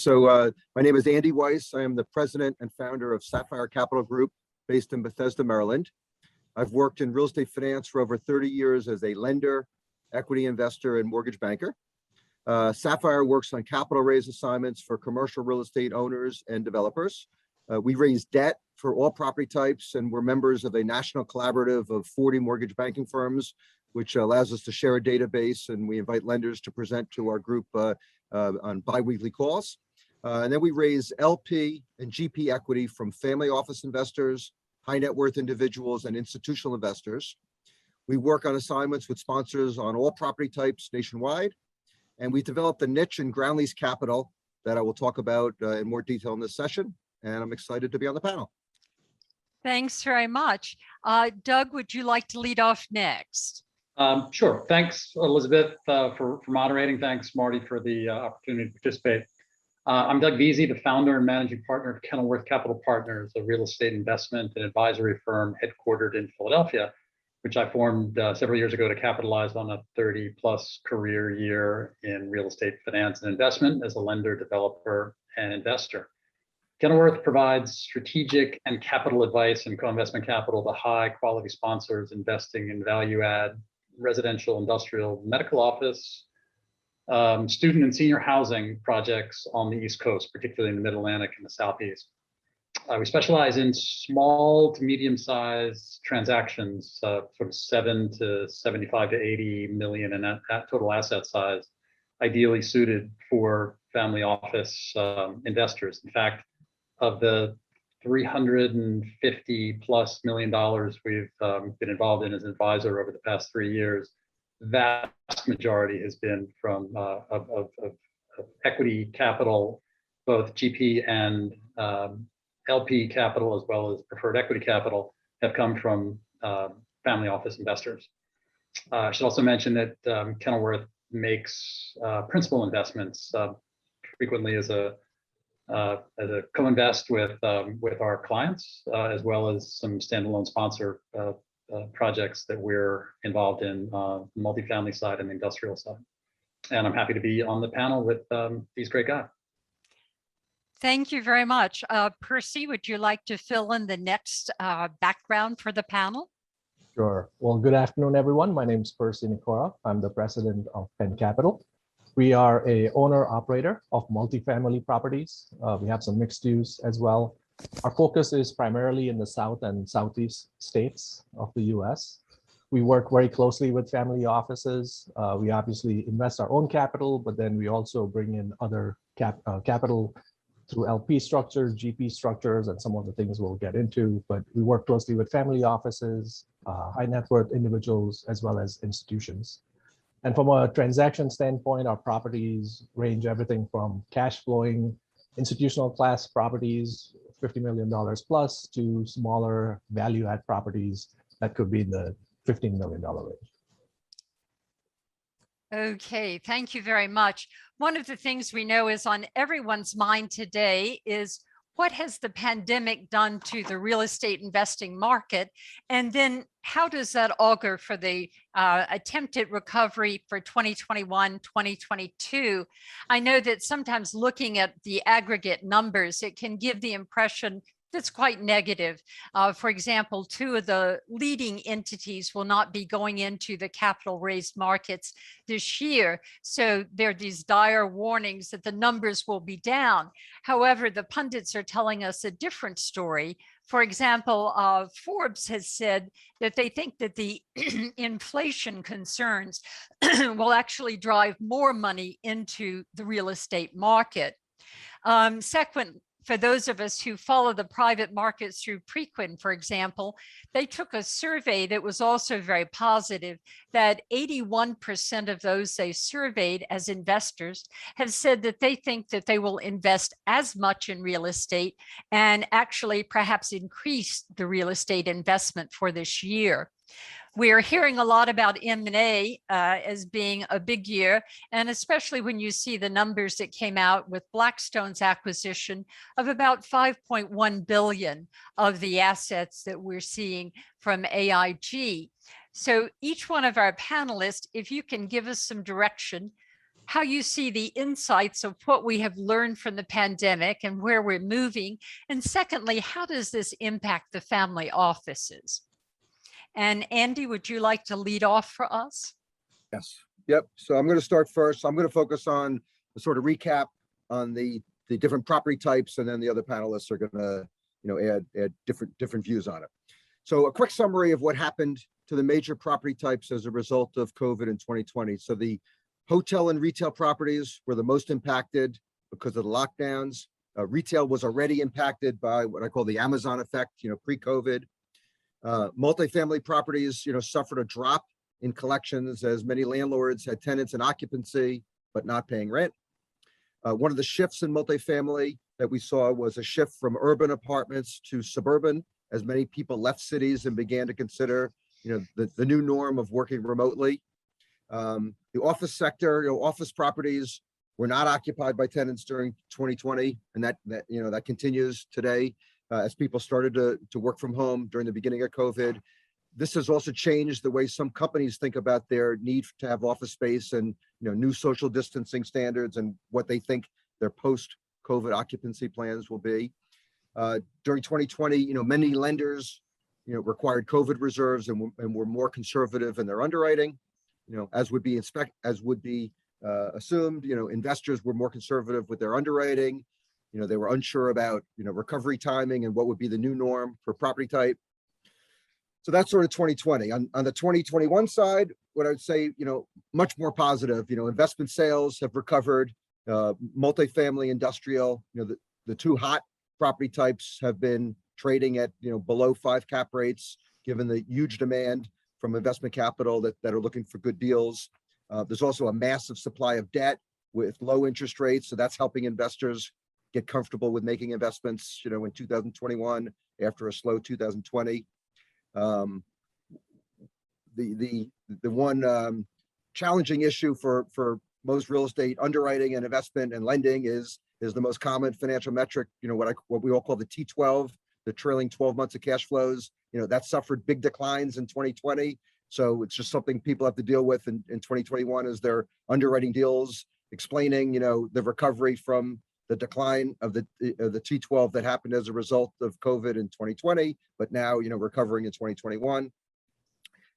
My name is Andy Weiss. I am the president and founder of Sapphire Capital Group based in Bethesda, Maryland. I've worked in real estate finance for over 30 years as a lender, equity investor, and mortgage banker. Sapphire works on capital raise assignments for commercial real estate owners and developers. We raise debt for all property types, and we're members of a national collaborative of 40 mortgage banking firms, which allows us to share a database, and we invite lenders to present to our group on bi-weekly calls. And then we raise LP and GP equity from family office investors, high net worth individuals, and institutional investors. We work on assignments with sponsors on all property types nationwide. And we developed a niche in Groundless Capital that I will talk about in more detail in this session. And I'm excited to be on the panel. Thanks very much. Doug, would you like to lead off next? Sure. Thanks, Elizabeth, for moderating. Thanks, Marty, for the opportunity to participate. I'm Doug Veazey, the founder and managing partner of Kenilworth Capital Partners, a real estate investment and advisory firm headquartered in Philadelphia, which I formed several years ago to capitalize on a 30-plus career year in real estate finance and investment as a lender, developer, and investor. Kenilworth provides strategic and capital advice and co-investment capital to high-quality sponsors investing in value-add, residential, industrial, medical office, student and senior housing projects on the East Coast, particularly in the Mid-Atlantic and the Southeast. We specialize in small to medium-sized transactions, sort of 7 to 75 to 80 million in total asset size, ideally suited for family office investors. In fact, of the $350 plus million we've been involved in as an advisor over the past 3 years, vast majority has been from of equity capital, both GP and LP capital, as well as preferred equity capital, have come from family office investors. I should also mention that Kenilworth makes principal investments frequently as a co-invest with our clients, as well as some standalone sponsor projects that we're involved in, multifamily side and the industrial side. And I'm happy to be on the panel with these great guys. Thank you very much. Percy, would you like to fill in the next background for the panel? Sure. Well, good afternoon, everyone. My name is Percy Nicora. I'm the president of Penn Capital. We are a owner-operator of multifamily properties. We have some mixed use as well. Our focus is primarily in the South and Southeast states of the US. We work very closely with family offices. We obviously invest our own capital, but then we also bring in other capital through LP structures, GP structures, and some of the things we'll get into. But we work closely with family offices, high net worth individuals, as well as institutions. And from a transaction standpoint, our properties range everything from cash flowing institutional class properties, $50 million plus, to smaller value add properties that could be in the $15 million range. Okay, thank you very much. One of the things we know is on everyone's mind today is what has the pandemic done to the real estate investing market? And then how does that augur for the attempted recovery for 2021, 2022? I know that sometimes looking at the aggregate numbers, it can give the impression that's quite negative. For example, 2 of the leading entities will not be going into the capital raised markets this year. So there are these dire warnings that the numbers will be down. However, the pundits are telling us a different story. For example, Forbes has said that they think that the inflation concerns will actually drive more money into the real estate market. Second, for those of us who follow the private markets through Preqin, for example, they took a survey that was also very positive, that 81% of those they surveyed as investors have said that they think that they will invest as much in real estate and actually perhaps increase the real estate investment for this year. We are hearing a lot about M&A as being a big year, and especially when you see the numbers that came out with Blackstone's acquisition of about 5.1 billion of the assets that we're seeing from AIG. So each one of our panelists, if you can give us some direction, how you see the insights of what we have learned from the pandemic and where we're moving. And secondly, how does this impact the family offices? And Andy, would you like to lead off for us? Yes. Yep. So I'm going to start first. I'm going to focus on the sort of recap on the different property types, and then the other panelists are going to, add different views on it. So a quick summary of what happened to the major property types as a result of COVID in 2020. So the hotel and retail properties were the most impacted because of the lockdowns. Retail was already impacted by what I call the Amazon effect, pre-COVID. Multifamily properties, suffered a drop in collections as many landlords had tenants in occupancy, but not paying rent. One of the shifts in multifamily that we saw was a shift from urban apartments to suburban, as many people left cities and began to consider, the new norm of working remotely. The office sector, office properties were not occupied by tenants during 2020, and that continues today as people started to work from home during the beginning of COVID. This has also changed the way some companies think about their need to have office space and new social distancing standards and what they think their post-COVID occupancy plans will be. During 2020, many lenders required COVID reserves and were more conservative in their underwriting. As would be assumed, investors were more conservative with their underwriting. They were unsure about recovery timing and what would be the new norm for property type. So that's sort of 2020. On the 2021 side, what I would say, much more positive. Investment sales have recovered. Multifamily, industrial, the two hot property types have been trading at below 5 cap rates, given the huge demand from investment capital that are looking for good deals. There's also a massive supply of debt with low interest rates, so that's helping investors get comfortable with making investments, in 2021 after a slow 2020. The one challenging issue for most real estate underwriting and investment and lending is the most common financial metric, what we all call the T12, the trailing 12 months of cash flows. That suffered big declines in 2020. So it's just something people have to deal with in 2021 as they're underwriting deals, explaining, the recovery from the decline of the T12 that happened as a result of COVID in 2020, but now, recovering in 2021.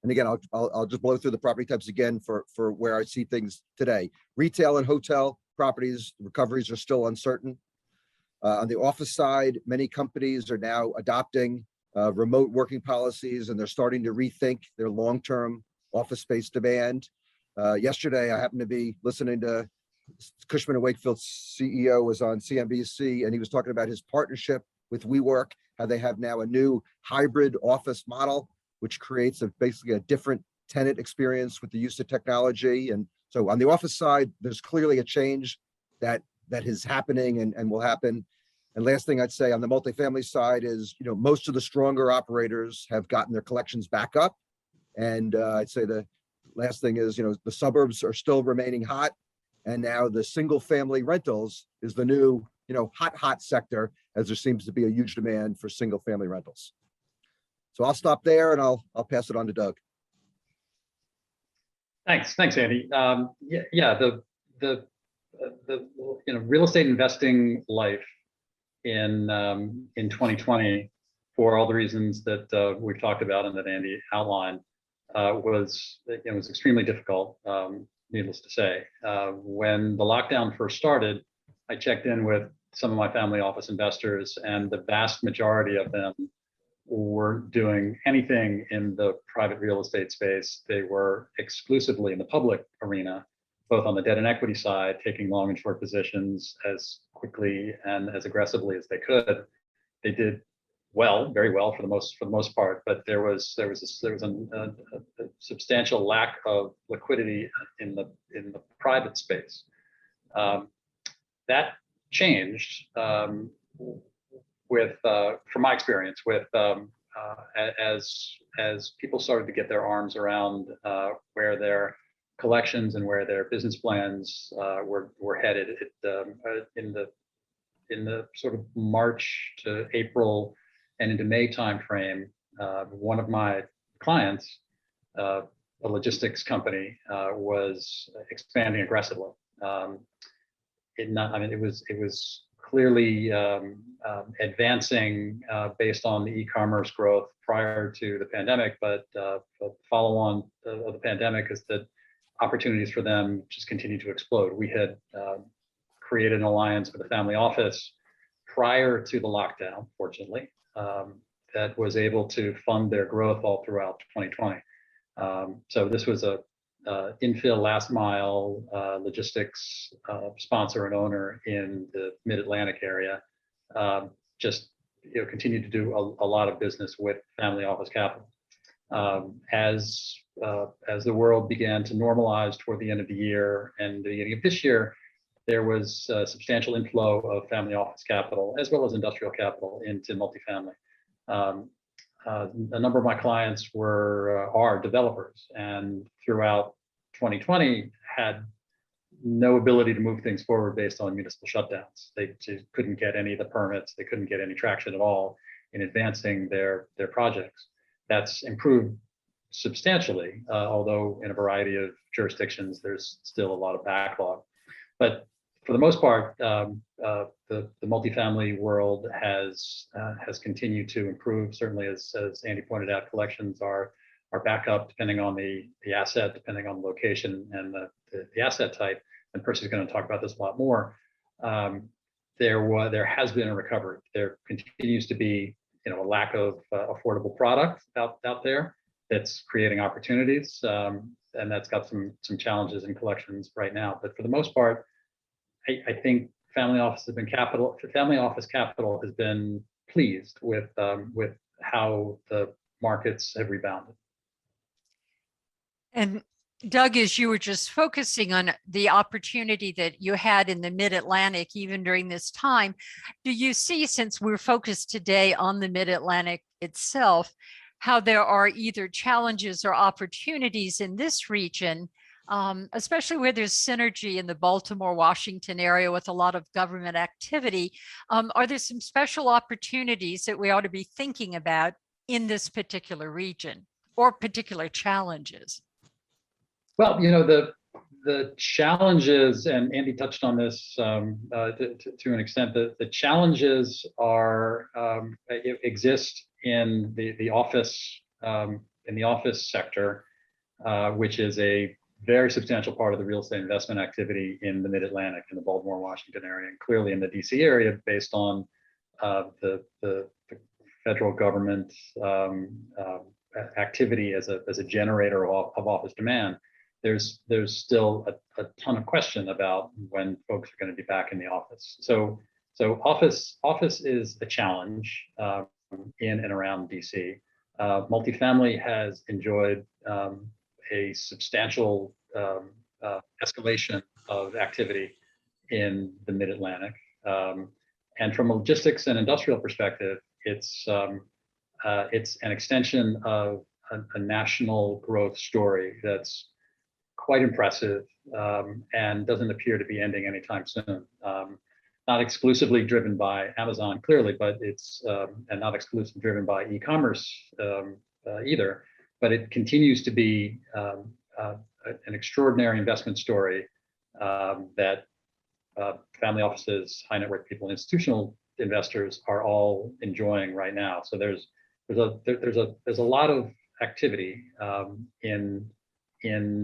And again, I'll just blow through the property types again for where I see things today. Retail and hotel properties, recoveries are still uncertain. On the office side, many companies are now adopting remote working policies, and they're starting to rethink their long-term office space demand. Yesterday, I happened to be listening to Cushman & Wakefield's CEO was on CNBC, and he was talking about his partnership with WeWork, how they have now a new hybrid office model, which creates basically a different tenant experience with the use of technology. And so on the office side, there's clearly a change that is happening and will happen. And last thing I'd say on the multifamily side is, most of the stronger operators have gotten their collections back up. And I'd say the last thing is, the suburbs are still remaining hot. And now the single family rentals is the new, hot sector, as there seems to be a huge demand for single family rentals. So I'll stop there and I'll pass it on to Doug. Thanks, Andy. The real estate investing life in 2020, for all the reasons that we've talked about and that Andy outlined, was extremely difficult. Needless to say, when the lockdown first started, I checked in with some of my family office investors, and the vast majority of them weren't doing anything in the private real estate space. They were exclusively in the public arena, both on the debt and equity side, taking long and short positions as quickly and as aggressively as they could. They did well, very well for the most part, but there was a substantial lack of liquidity in the private space. That changed from my experience, as people started to get their arms around where their collections and where their business plans were headed. In the sort of March to April and into May timeframe, one of my clients, a logistics company, was expanding aggressively, It was clearly advancing based on the e-commerce growth prior to the pandemic, but the follow-on of the pandemic is that opportunities for them just continue to explode. We had created an alliance with a family office prior to the lockdown, fortunately, that was able to fund their growth all throughout 2020. So this was a infill last mile logistics sponsor and owner in the Mid-Atlantic area. Just continued to do a lot of business with family office capital. As the world began to normalize toward the end of the year and the beginning of this year, there was a substantial inflow of family office capital as well as industrial capital into multifamily. A number of my clients are developers, and throughout 2020 had no ability to move things forward based on municipal shutdowns. They just couldn't get any of the permits. They couldn't get any traction at all in advancing their projects. That's improved substantially, although in a variety of jurisdictions, there's still a lot of backlog. But for the most part, the multifamily world has continued to improve. Certainly, as Andy pointed out, collections are back up depending on the asset, depending on the location and the asset type. And Percy's going to talk about this a lot more. There has been a recovery. There continues to be a lack of affordable product out there that's creating opportunities, and that's got some challenges in collections right now. But for the most part, I think family office capital has been pleased with how the markets have rebounded. And Doug, as you were just focusing on the opportunity that you had in the Mid-Atlantic, even during this time, do you see, since we're focused today on the Mid-Atlantic itself, how there are either challenges or opportunities in this region, especially where there's synergy in the Baltimore, Washington area with a lot of government activity? Are there some special opportunities that we ought to be thinking about in this particular region, or particular challenges? Well, the challenges, and Andy touched on this to an extent, the challenges exist in the office sector, which is a very substantial part of the real estate investment activity in the Mid-Atlantic, in the Baltimore, Washington area, and clearly in the DC area, based on the federal government activity as a generator of office demand. There's still a ton of question about when folks are going to be back in the office. So office is a challenge in and around DC. Multifamily has enjoyed a substantial escalation of activity in the Mid-Atlantic. And from a logistics and industrial perspective, it's an extension of a national growth story that's quite impressive, and doesn't appear to be ending anytime soon. Not exclusively driven by Amazon, clearly, but it's and not exclusively driven by e-commerce either. But it continues to be an extraordinary investment story that family offices, high net worth people, institutional investors are all enjoying right now. So there's a lot of activity in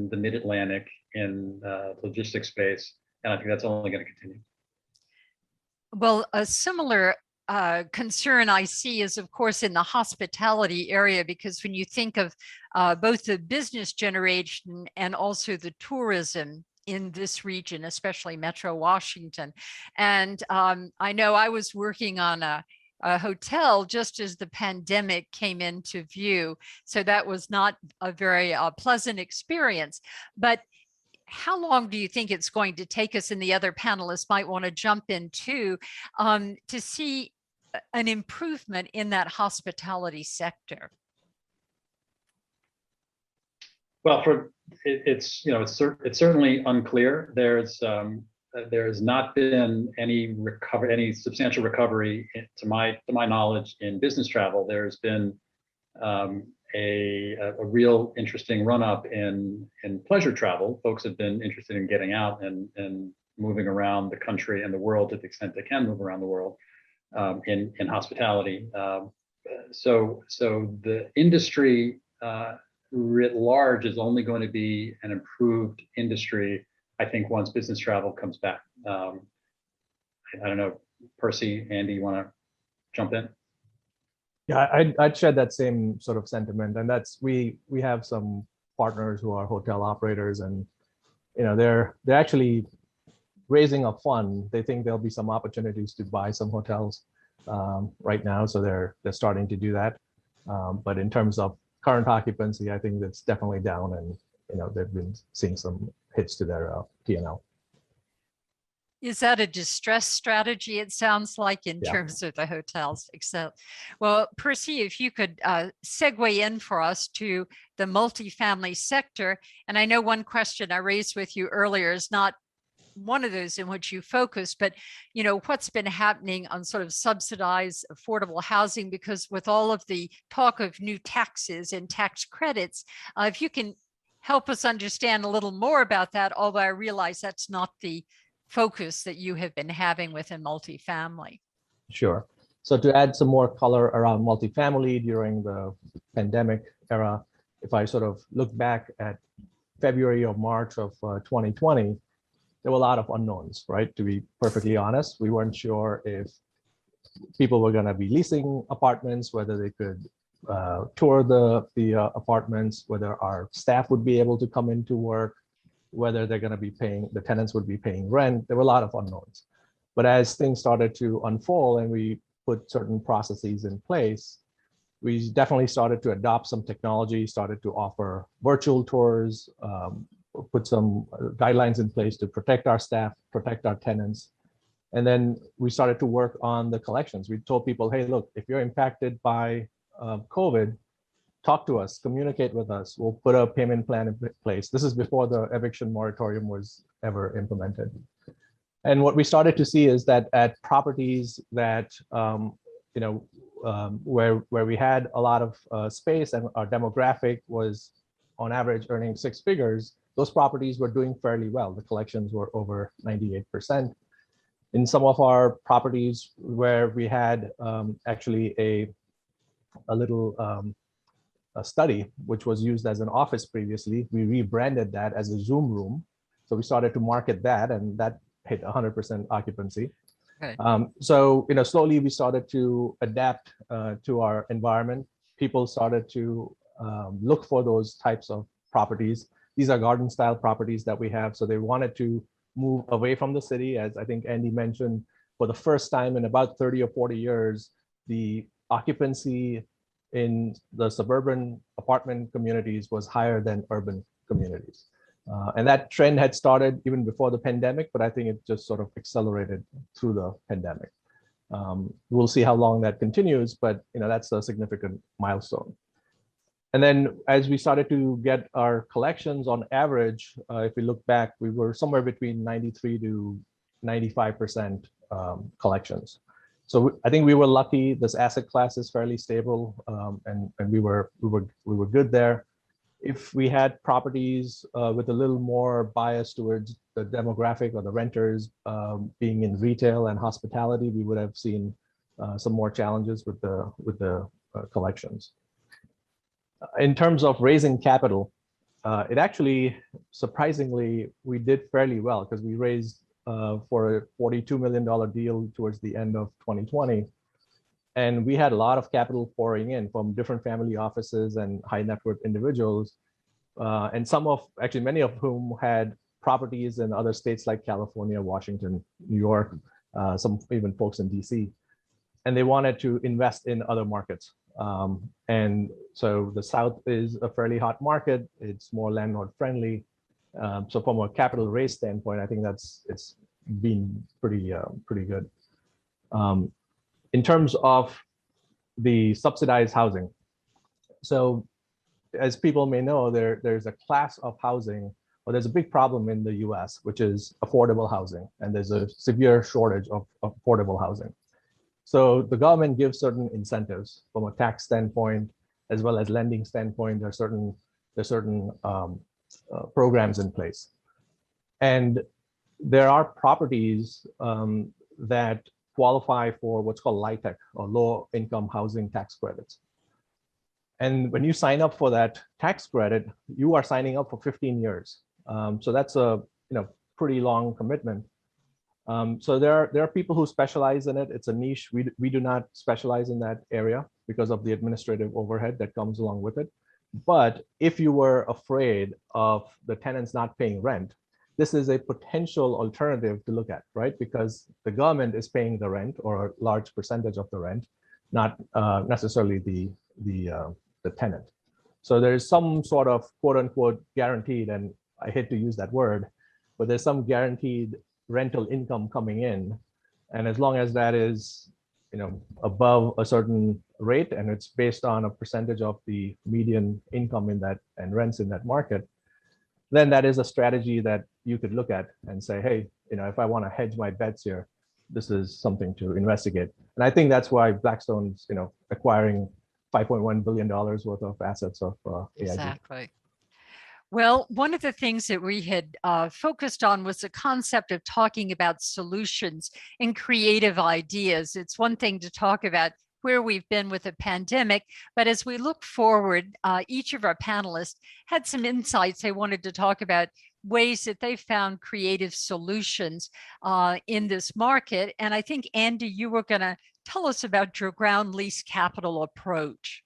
the Mid-Atlantic, in logistics space, and I think that's only going to continue. Well, a similar concern I see is, of course, in the hospitality area, because when you think of both the business generation and also the tourism in this region, especially Metro Washington. And I know I was working on a hotel just as the pandemic came into view. So that was not a very pleasant experience. But how long do you think it's going to take us, and the other panelists might want to jump in too, to see an improvement in that hospitality sector? Well, it's certainly unclear. There has not been any substantial recovery, to my knowledge, in business travel. There's been a real interesting run up in pleasure travel. Folks have been interested in getting out and moving around the country and the world to the extent they can move around the world in hospitality. So the industry writ large is only going to be an improved industry, I think, once business travel comes back. I don't know, Percy, Andy, you want to jump in? Yeah, I'd share that same sort of sentiment, and that's we have some partners who are hotel operators, and they're actually raising a fund. They think there'll be some opportunities to buy some hotels right now, so they're starting to do that. But in terms of current occupancy, I think that's definitely down, and they've been seeing some hits to their P&L. Is that a distress strategy? It sounds like in terms of the hotels, except, well, Percy, if you could segue in for us to the multifamily sector. And I know one question I raised with you earlier is not one of those in which you focus, but what's been happening on sort of subsidized affordable housing, because with all of the talk of new taxes and tax credits, if you can help us understand a little more about that, although I realize that's not the focus that you have been having within multifamily. Sure. So to add some more color around multifamily during the pandemic era, if I sort of look back at February or March of 2020, there were a lot of unknowns, right? To be perfectly honest, we weren't sure if people were going to be leasing apartments, whether they could tour the apartments, whether our staff would be able to come into work, whether they're going to be paying, the tenants would be paying rent. There were a lot of unknowns. But as things started to unfold and we put certain processes in place, we definitely started to adopt some technology, started to offer virtual tours, put some guidelines in place to protect our staff, protect our tenants. And then we started to work on the collections. We told people, hey, look, if you're impacted by COVID, talk to us, communicate with us. We'll put a payment plan in place. This is before the eviction moratorium was ever implemented. And what we started to see is that at properties that, where we had a lot of space and our demographic was on average earning 6 figures, those properties were doing fairly well. The collections were over 98%. In some of our properties where we had actually a little a study, which was used as an office previously, we rebranded that as a Zoom room. So we started to market that, and that hit 100% occupancy. Okay. So slowly we started to adapt to our environment. People started to look for those types of properties. These are garden style properties that we have. So they wanted to move away from the city. As I think Andy mentioned, for the first time in about 30 or 40 years, the occupancy in the suburban apartment communities was higher than urban communities. And that trend had started even before the pandemic, but I think it just sort of accelerated through the pandemic. We'll see how long that continues, but that's a significant milestone. And then as we started to get our collections on average, if we look back, we were somewhere between 93 to 95% collections. So I think we were lucky. This asset class is fairly stable, and we were good there. If we had properties with a little more bias towards the demographic or the renters being in retail and hospitality, we would have seen some more challenges with the collections. In terms of raising capital, it actually, surprisingly, we did fairly well because we raised for a $42 million deal towards the end of 2020. And we had a lot of capital pouring in from different family offices and high net worth individuals. And many of whom had properties in other states like California, Washington, New York, some even folks in DC. And they wanted to invest in other markets. And so the South is a fairly hot market. It's more landlord friendly. So from a capital raise standpoint, I think it's been pretty good. In terms of the subsidized housing, so as people may know, there's a class of housing, or there's a big problem in the US, which is affordable housing, and there's a severe shortage of affordable housing. So the government gives certain incentives from a tax standpoint as well as lending standpoint, there are certain programs in place. And there are properties that qualify for what's called LIHTC, or low income housing tax credits. And when you sign up for that tax credit, you are signing up for 15 years. So that's a pretty long commitment. So there are people who specialize in it. It's a niche. We do not specialize in that area because of the administrative overhead that comes along with it. But if you were afraid of the tenants not paying rent, this is a potential alternative to look at, right? Because the government is paying the rent, or a large percentage of the rent, not necessarily the tenant. So there's some sort of quote unquote guaranteed, and I hate to use that word, but there's some guaranteed rental income coming in. And as long as that is, above a certain rate, and it's based on a percentage of the median income in that and rents in that market, then that is a strategy that you could look at and say, hey, if I want to hedge my bets here, this is something to investigate. And I think that's why Blackstone's, acquiring $5.1 billion worth of assets of AIG. Exactly. Well, one of the things that we had focused on was the concept of talking about solutions and creative ideas. It's one thing to talk about where we've been with the pandemic, but as we look forward, each of our panelists had some insights. They wanted to talk about ways that they found creative solutions in this market. And I think, Andy, you were going to tell us about your ground lease capital approach.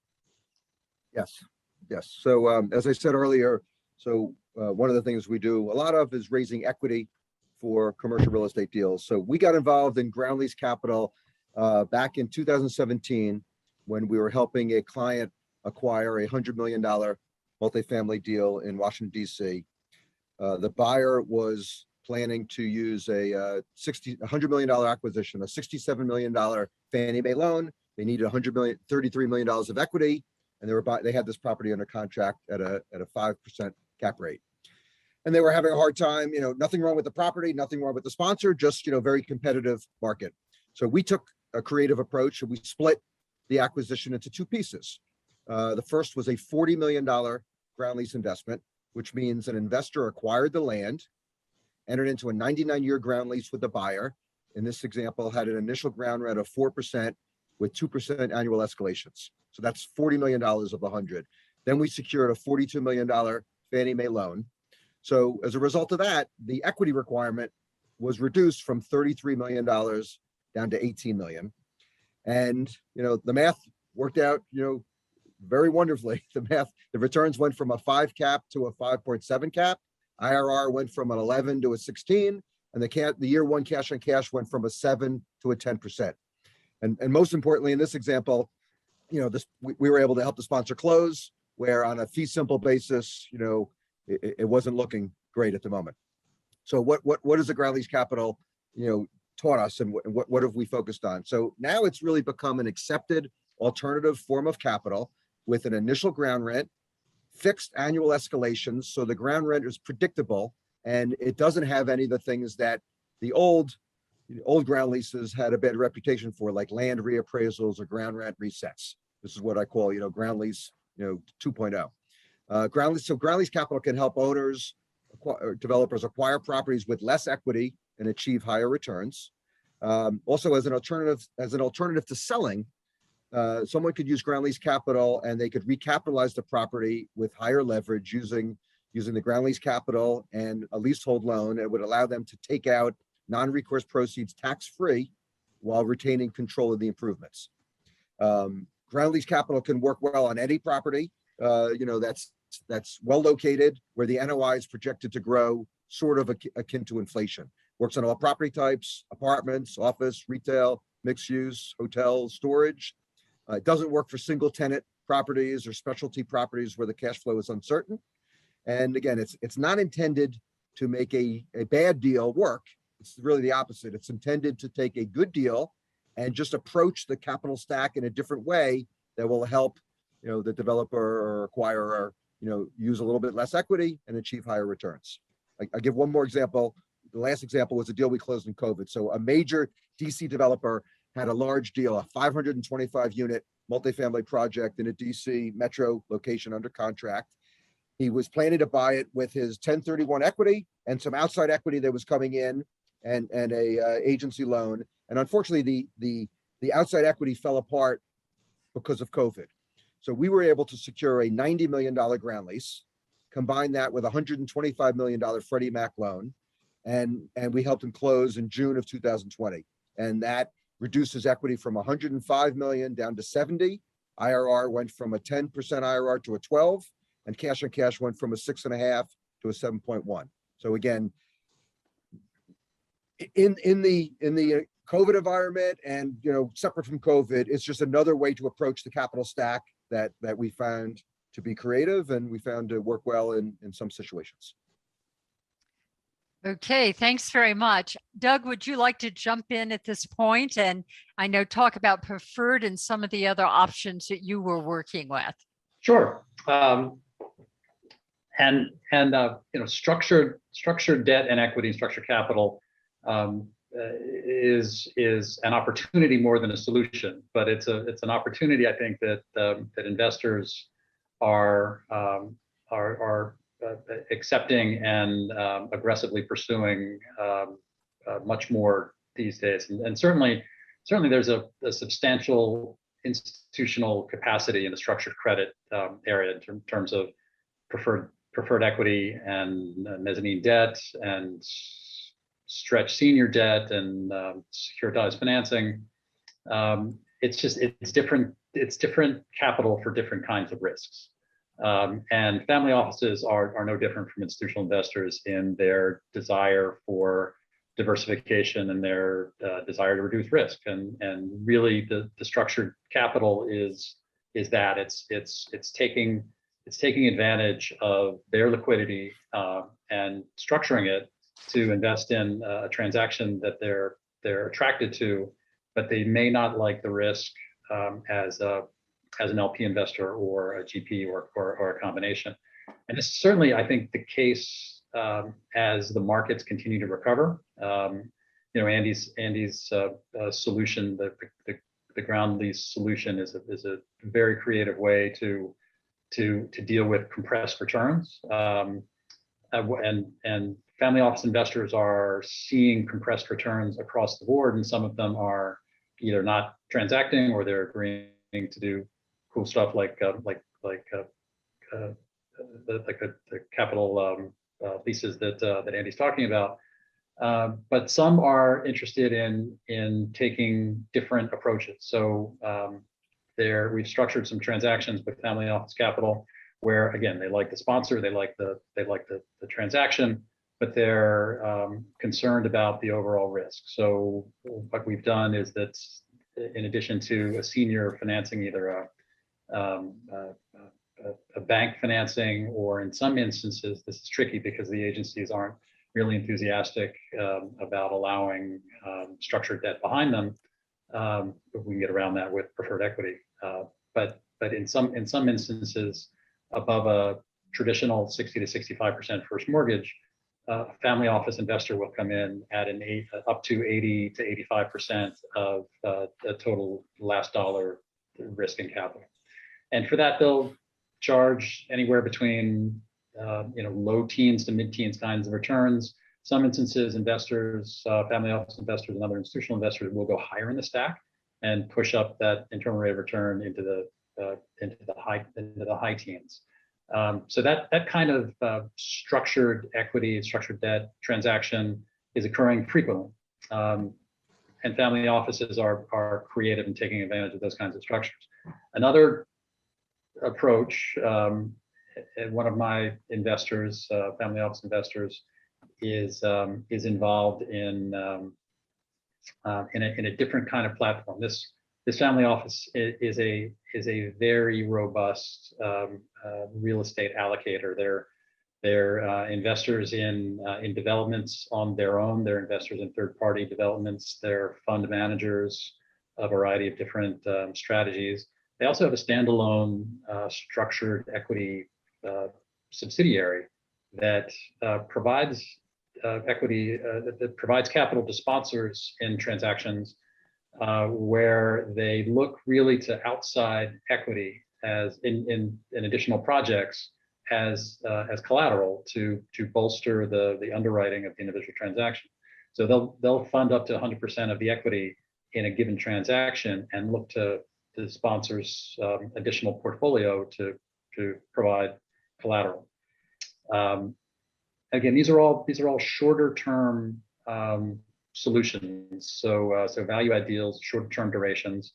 Yes. So as I said earlier, one of the things we do a lot of is raising equity for commercial real estate deals. So we got involved in ground lease capital back in 2017 when we were helping a client acquire a $100 million multifamily deal in Washington, D.C. The buyer was planning to use a $100 million acquisition, a $67 million Fannie Mae loan. They needed $33 million of equity, and they had this property under contract at a 5% cap rate. And they were having a hard time, nothing wrong with the property, nothing wrong with the sponsor, just, very competitive market. So we took a creative approach and we split the acquisition into two pieces. The first was a $40 million ground lease investment, which means an investor acquired the land, entered into a 99-year ground lease with the buyer. In this example, had an initial ground rent of 4% with 2% annual escalations. So that's $40 million of the 100. Then we secured a $42 million Fannie Mae loan. So as a result of that, the equity requirement was reduced from $33 million down to $18 million. And, the math worked out, very wonderfully. The returns went from a 5 cap to a 5.7 cap. IRR went from an 11 to a 16, and the year one cash on cash went from a 7 to a 10%. And most importantly, in this example, we were able to help the sponsor close, where on a fee simple basis, it wasn't looking great at the moment. So what is the ground lease capital, taught us, and what have we focused on? So now it's really become an accepted alternative form of capital with an initial ground rent, fixed annual escalations. So the ground rent is predictable, and it doesn't have any of the things that the old ground leases had a bad reputation for, like land reappraisals or ground rent resets. This is what I call, ground lease, 2.0. Ground lease capital can help owners, developers acquire properties with less equity and achieve higher returns. Also, as an alternative to selling, someone could use ground lease capital and they could recapitalize the property with higher leverage using the ground lease capital and a leasehold loan. It would allow them to take out non-recourse proceeds tax-free while retaining control of the improvements. Ground lease capital can work well on any property, that's well located, where the NOI is projected to grow sort of akin to inflation. Works on all property types: apartments, office, retail, mixed use, hotels, storage. It doesn't work for single tenant properties or specialty properties where the cash flow is uncertain. And again, it's not intended to make a bad deal work. It's really the opposite. It's intended to take a good deal and just approach the capital stack in a different way that will help, the developer or acquirer, use a little bit less equity and achieve higher returns. I'll give one more example. The last example was a deal we closed in COVID. So a major DC developer had a large deal, a 525 unit multifamily project in a DC metro location under contract. He was planning to buy it with his 1031 equity and some outside equity that was coming in and a agency loan. And unfortunately, the outside equity fell apart because of COVID. So we were able to secure a $90 million ground lease, combine that with a $125 million Freddie Mac loan, and we helped him close in June of 2020. And that reduces equity from 105 million down to 70. IRR went from a 10% IRR to a 12, and cash on cash went from a 6.5 to a 7.1. So again, in the COVID environment, and separate from COVID, it's just another way to approach the capital stack that we found to be creative, and we found to work well in some situations. Okay, thanks very much. Doug, would you like to jump in at this point and I know talk about preferred and some of the other options that you were working with? Sure. Structured debt and equity, structured capital is an opportunity more than a solution, but it's an opportunity, I think, that investors are accepting and aggressively pursuing much more these days. And certainly there's a substantial institutional capacity in the structured credit area in terms of preferred equity and mezzanine debt and stretch senior debt and securitized financing. It's different capital for different kinds of risks. And family offices are no different from institutional investors in their desire for diversification and their desire to reduce risk. And really the structured capital is that it's taking advantage of their liquidity and structuring it to invest in a transaction that they're attracted to, but they may not like the risk as an LP investor or a GP or a combination. And this is certainly, I think, the case as the markets continue to recover. Andy's solution, the ground lease solution, is a very creative way to deal with compressed returns. And family office investors are seeing compressed returns across the board, and some of them are either not transacting or they're agreeing to do cool stuff like the capital leases that Andy's talking about. But some are interested in taking different approaches. So we've structured some transactions with family office capital where, again, they like the sponsor, they like the transaction, but they're concerned about the overall risk. So what we've done is that in addition to a senior financing, either a bank financing, or in some instances, this is tricky because the agencies aren't really enthusiastic about allowing structured debt behind them. We can get around that with preferred equity. But in some instances, above a traditional 60 to 65% first mortgage, a family office investor will come in at up to 80 to 85% of the total last dollar risk and capital. And for that, they'll charge anywhere between low teens to mid-teens kinds of returns. Some instances, investors, family office investors, and other institutional investors will go higher in the stack and push up that internal rate of return into the high teens. So that kind of structured equity, structured debt transaction is occurring frequently, and family offices are creative in taking advantage of those kinds of structures. Another approach, one of my investors, family office investors, is involved in a different kind of platform. This family office is a very robust real estate allocator. They're investors in developments on their own. They're investors in third-party developments. They're fund managers, a variety of different strategies. They also have a standalone structured equity subsidiary that provides equity, that provides capital to sponsors in transactions where they look really to outside equity as in additional projects as collateral to bolster the underwriting of the individual transaction. So they'll fund up to 100% of the equity in a given transaction and look to the sponsor's additional portfolio to provide collateral. Again, these are all shorter term solutions. So value add deals, shorter term durations.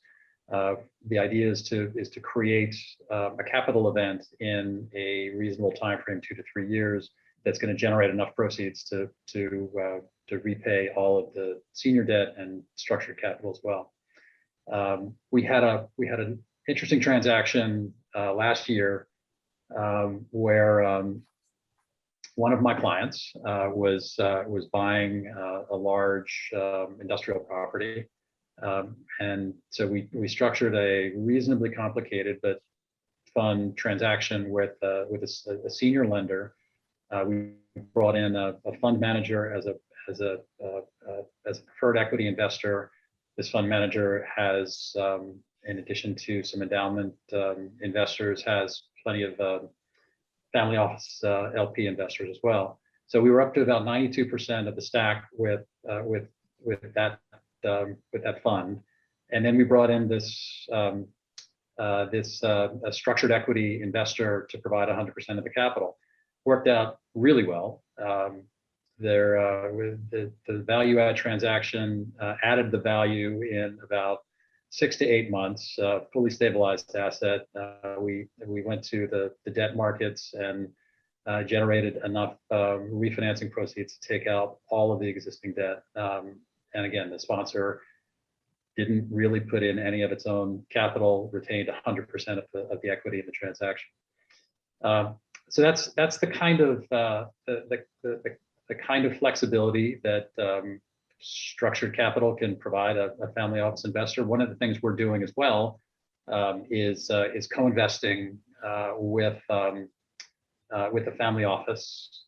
The idea is to create a capital event in a reasonable time frame, 2 to 3 years, that's going to generate enough proceeds to repay all of the senior debt and structured capital as well. We had an interesting transaction last year where one of my clients was buying a large industrial property, and so we structured a reasonably complicated but fun transaction with a senior lender. We brought in a fund manager as a preferred equity investor. This fund manager has, in addition to some endowment investors, has plenty of family office LP investors as well. So we were up to about 92% of the stack with that fund, and then we brought in this a structured equity investor to provide 100% of the capital. Worked out really well. The value add transaction added the value in about 6 to 8 months, fully stabilized asset. We went to the debt markets and generated enough refinancing proceeds to take out all of the existing debt. And again, the sponsor didn't really put in any of its own capital, retained 100% of the equity in the transaction. So that's the kind of the kind of flexibility that structured capital can provide a family office investor. One of the things we're doing as well is co-investing with the family office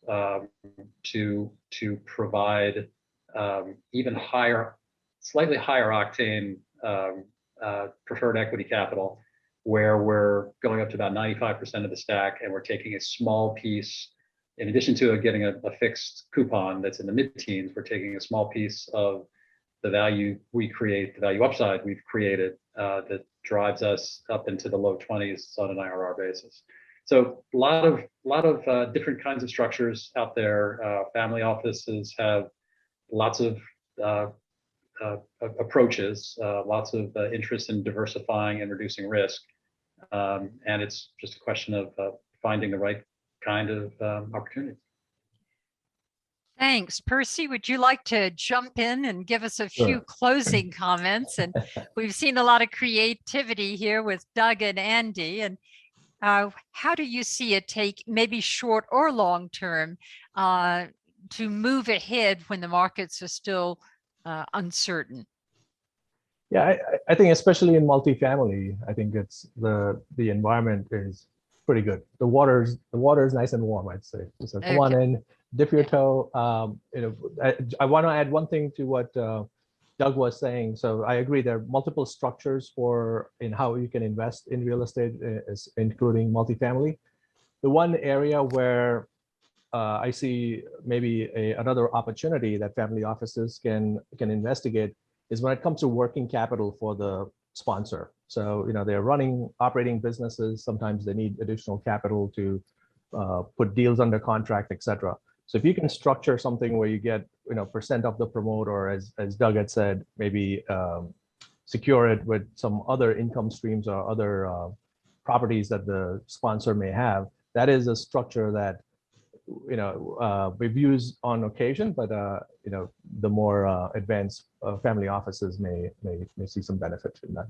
to provide even higher, slightly higher octane preferred equity capital, where we're going up to about 95% of the stack, and we're taking a small piece. In addition to getting a fixed coupon that's in the mid-teens, we're taking a small piece of the value we create, the value upside we've created that drives us up into the low 20s on an IRR basis. So a lot of different kinds of structures out there. Family offices have lots of approaches, lots of interest in diversifying and reducing risk. And it's just a question of finding the right kind of opportunity. Thanks. Percy, would you like to jump in and give us a few closing comments? And we've seen a lot of creativity here with Doug and Andy. And how do you see it take, maybe short or long term, to move ahead when the markets are still uncertain? Yeah, I think especially in multifamily, I think it's the environment is pretty good. The water is nice and warm, I'd say. So come on in, dip your toe. I want to add one thing to what Doug was saying. So I agree, there are multiple structures in how you can invest in real estate, including multifamily. The one area where I see maybe another opportunity that family offices can investigate is when it comes to working capital for the sponsor. So, they're operating businesses. Sometimes they need additional capital to put deals under contract, etc. So if you can structure something where you get, percent of the promote, or as Doug had said, maybe secure it with some other income streams or other properties that the sponsor may have, that is a structure that we've used on occasion, but the more advanced family offices may see some benefit in that.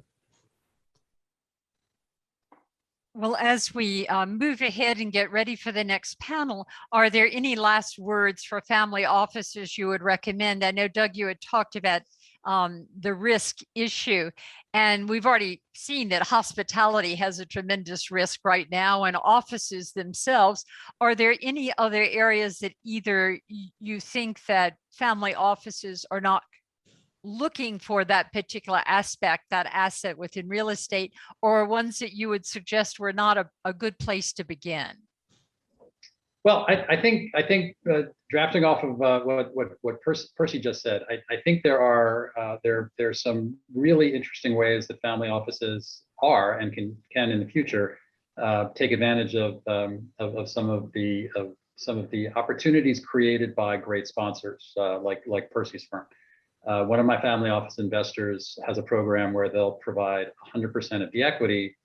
Well, as we move ahead and get ready for the next panel, are there any last words for family offices you would recommend? I know, Doug, you had talked about the risk issue, and we've already seen that hospitality has a tremendous risk right now, and offices themselves. Are there any other areas that either you think that family offices are not looking for that particular aspect, that asset within real estate, or ones that you would suggest were not a good place to begin? Well, I think drafting off of what Percy just said, I think there's some really interesting ways that family offices are and can in the future take advantage of some of the opportunities created by great sponsors like Percy's firm. One of my family office investors has a program where they'll provide 100% of the equity,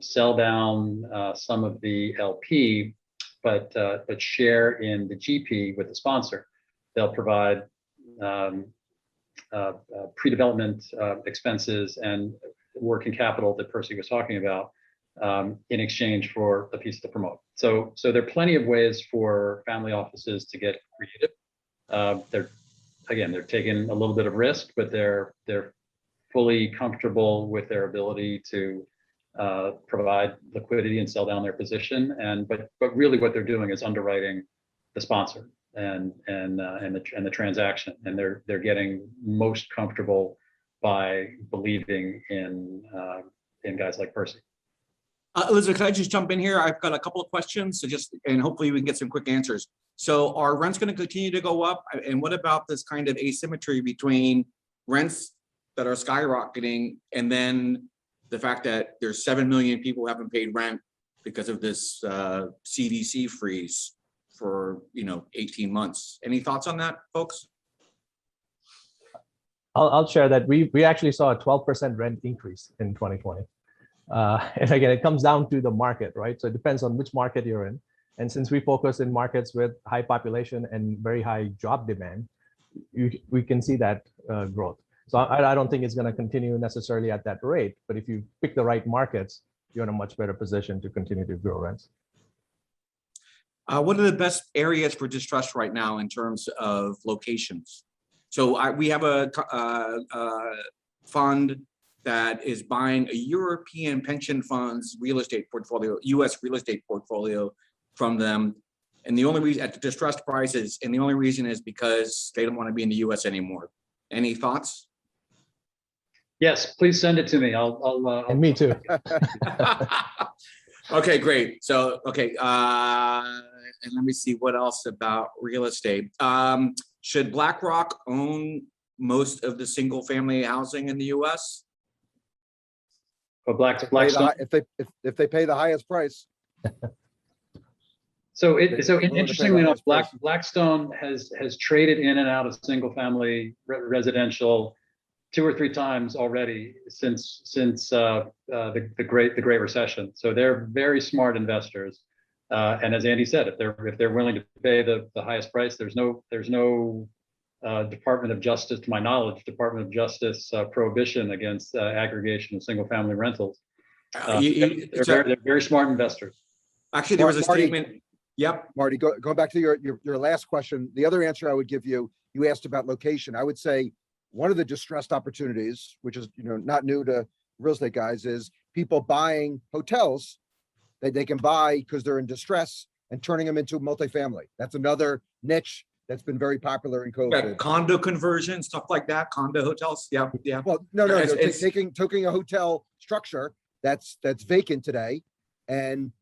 sell down some of the LP, but share in the GP with the sponsor. They'll provide pre-development expenses and working capital that Percy was talking about in exchange for a piece to promote. So there are plenty of ways for family offices to get creative. They're taking a little bit of risk, but they're fully comfortable with their ability to provide liquidity and sell down their position. But really what they're doing is underwriting the sponsor and the transaction, and they're getting most comfortable by believing in guys like Percy. Elizabeth, can I just jump in here? I've got a couple of questions, and hopefully we can get some quick answers. So are rents going to continue to go up? And what about this kind of asymmetry between rents that are skyrocketing and then the fact that there's 7 million people who haven't paid rent because of this CDC freeze for 18 months? Any thoughts on that, folks? I'll share that we actually saw a 12% rent increase in 2020. And again, it comes down to the market, right? So it depends on which market you're in. And since we focus in markets with high population and very high job demand, we can see that growth. So I don't think it's going to continue necessarily at that rate, but if you pick the right markets, you're in a much better position to continue to grow rents. What are the best areas for distress right now in terms of locations? So we have a fund that is buying a European pension fund's real estate portfolio, US real estate portfolio from them. And the only reason at the distressed prices, and the only reason is because they don't want to be in the US anymore. Any thoughts? Yes, please send it to me. And me too. Okay, great. So, okay. And let me see what else about real estate. Should BlackRock own most of the single family housing in the US? But Blackstone. If they pay the highest price. So interestingly enough, Blackstone has traded in and out of single family residential 2 or 3 times already since the Great Recession. So they're very smart investors. And as Andy said, if they're willing to pay the highest price, there's no Department of Justice, to my knowledge, Department of Justice prohibition against aggregation of single family rentals. They're very smart investors. Actually, there was a statement. Yep. Marty, going back to your last question, the other answer I would give you asked about location. I would say one of the distressed opportunities, which is not new to real estate guys, is people buying hotels that they can buy because they're in distress and turning them into multifamily. That's another niche that's been very popular in COVID. Yeah, condo conversion, stuff like that, condo hotels. Yeah, yeah. Well, no, taking a hotel structure that's vacant today and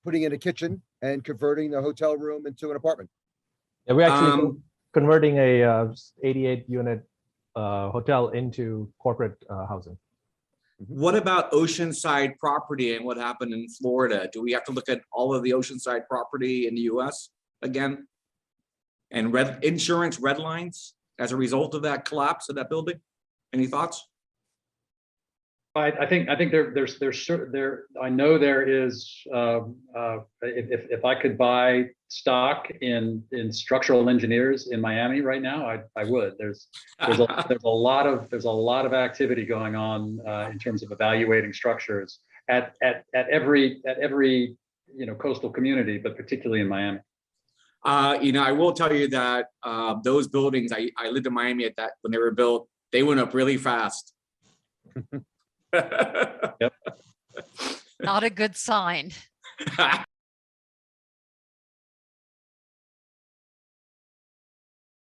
putting in a kitchen and converting the hotel room into an apartment. Yeah, we're actually converting a 88-unit hotel into corporate housing. What about oceanside property and what happened in Florida? Do we have to look at all of the oceanside property in the US again? And insurance red lines as a result of that collapse of that building? Any thoughts? I think I know there is. If I could buy stock in structural engineers in Miami right now, I would. There's a lot of activity going on in terms of evaluating structures at every coastal community, but particularly in Miami. I will tell you that those buildings, I lived in Miami when they were built, they went up really fast. Yep. Not a good sign.